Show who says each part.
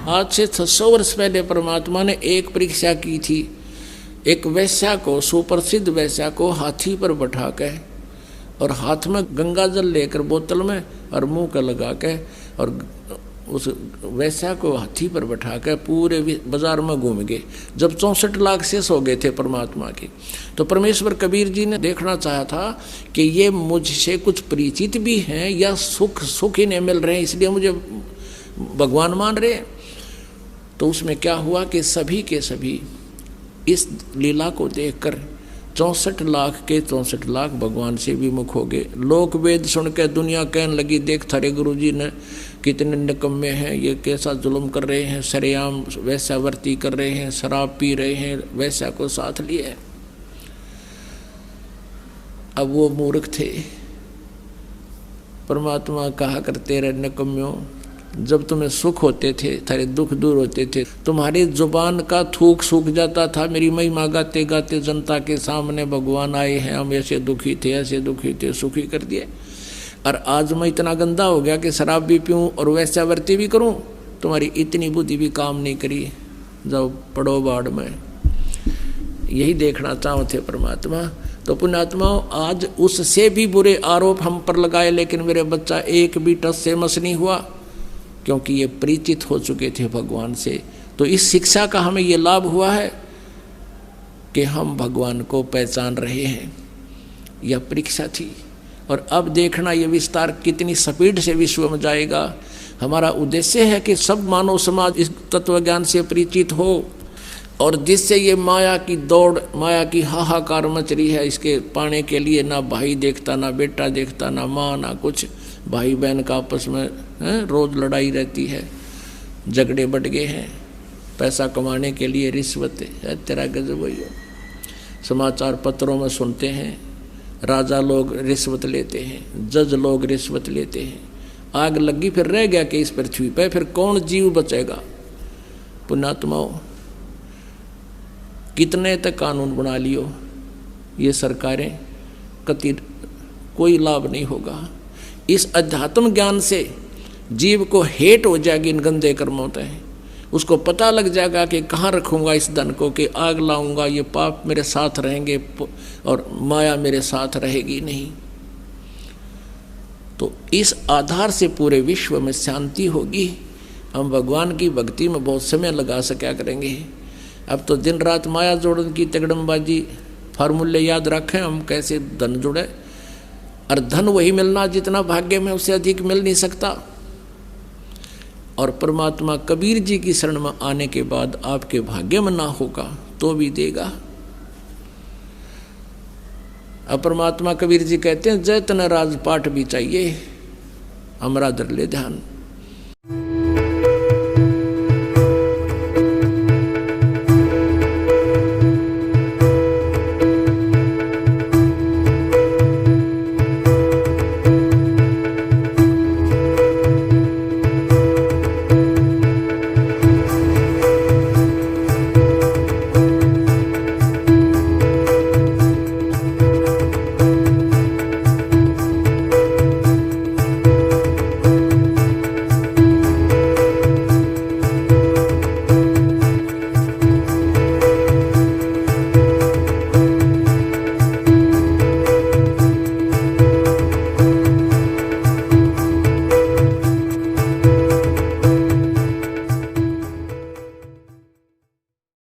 Speaker 1: आज से 600 वर्ष पहले परमात्मा ने एक परीक्षा की थी। एक वैश्या को, सुप्रसिद्ध वैश्या को हाथी पर बैठा के और हाथ में गंगा जल लेकर बोतल में और मुंह का लगा के और उस वैश्या को हाथी पर बैठा कर पूरे बाजार में घूम गए। जब 64 लाख शेष हो गए थे परमात्मा के, तो परमेश्वर कबीर जी ने देखना चाहा था कि ये मुझसे कुछ परिचित भी हैं या सुख इन्हें मिल रहे हैं इसलिए मुझे भगवान मान रहे हैं। तो उसमें क्या हुआ कि सभी के सभी इस लीला को देखकर 64 लाख के 64 लाख भगवान से विमुख हो गए। लोक वेद सुन के दुनिया कहने लगी, देख थारे गुरु जी ने कितने निकम्मे हैं, ये कैसा जुल्म कर रहे हैं, सरेआम वैश्यावर्ती कर रहे हैं, शराब पी रहे हैं, वैश्या को साथ लिए। अब वो मूर्ख थे। परमात्मा कहा करते रहे, निकम्म्यों, जब तुम्हें सुख होते थे, थारे दुख दूर होते थे, तुम्हारी जुबान का थूक सूख जाता था, मेरी महिमा गाते गाते जनता के सामने भगवान आए हैं, हम ऐसे दुखी थे, सुखी कर दिए। और आज मैं इतना गंदा हो गया कि शराब भी पीऊँ और वैश्यावर्ती भी करूँ, तुम्हारी इतनी बुद्धि भी काम नहीं करी, जाओ पड़ो बाढ़ में। यही देखना चाहो थे परमात्मा। तो पुण्यात्माओं, आज उससे भी बुरे आरोप हम पर लगाए, लेकिन मेरे बच्चा एक भी टस से मस नहीं हुआ, क्योंकि ये परिचित हो चुके थे भगवान से। तो इस शिक्षा का हमें ये लाभ हुआ है कि हम भगवान को पहचान रहे हैं। यह परीक्षा थी और अब देखना ये विस्तार कितनी स्पीड से विश्व में जाएगा। हमारा उद्देश्य है कि सब मानव समाज इस तत्व ज्ञान से परिचित हो और जिससे ये माया की दौड़, माया की हाहाकार मच रही है, इसके पाने के लिए ना भाई देखता, ना बेटा देखता, ना माँ, ना कुछ। भाई बहन का आपस में रोज लड़ाई रहती है, झगड़े बढ़ गए हैं, पैसा कमाने के लिए रिश्वत है, तेरा गजब वही हो। समाचार पत्रों में सुनते हैं, राजा लोग रिश्वत लेते हैं, जज लोग रिश्वत लेते हैं। आग लगी फिर रह गया कि इस पृथ्वी पे फिर कौन जीव बचेगा। पुण्यात्माओं, कितने तक कानून बना लियो ये सरकारें, कति कोई लाभ नहीं होगा। इस अध्यात्म ज्ञान से जीव को हेट हो जाएगी इन गंदे कर्मों से। उसको पता लग जाएगा कि कहाँ रखूँगा इस धन को, कि आग लाऊंगा, ये पाप मेरे साथ रहेंगे और माया मेरे साथ रहेगी नहीं। तो इस आधार से पूरे विश्व में शांति होगी। हम भगवान की भक्ति में बहुत समय लगा सका करेंगे। अब तो दिन रात माया जोड़न की तगड़मबाजी फार्मूले याद रखें हम, कैसे धन जुड़े। और धन वही मिलना जितना भाग्य में, उससे अधिक मिल नहीं सकता। और परमात्मा कबीर जी की शरण में आने के बाद आपके भाग्य में ना होगा तो भी देगा। अब परमात्मा कबीर जी कहते हैं, जय तन राजपाट भी चाहिए, हमरा दर ले ध्यान।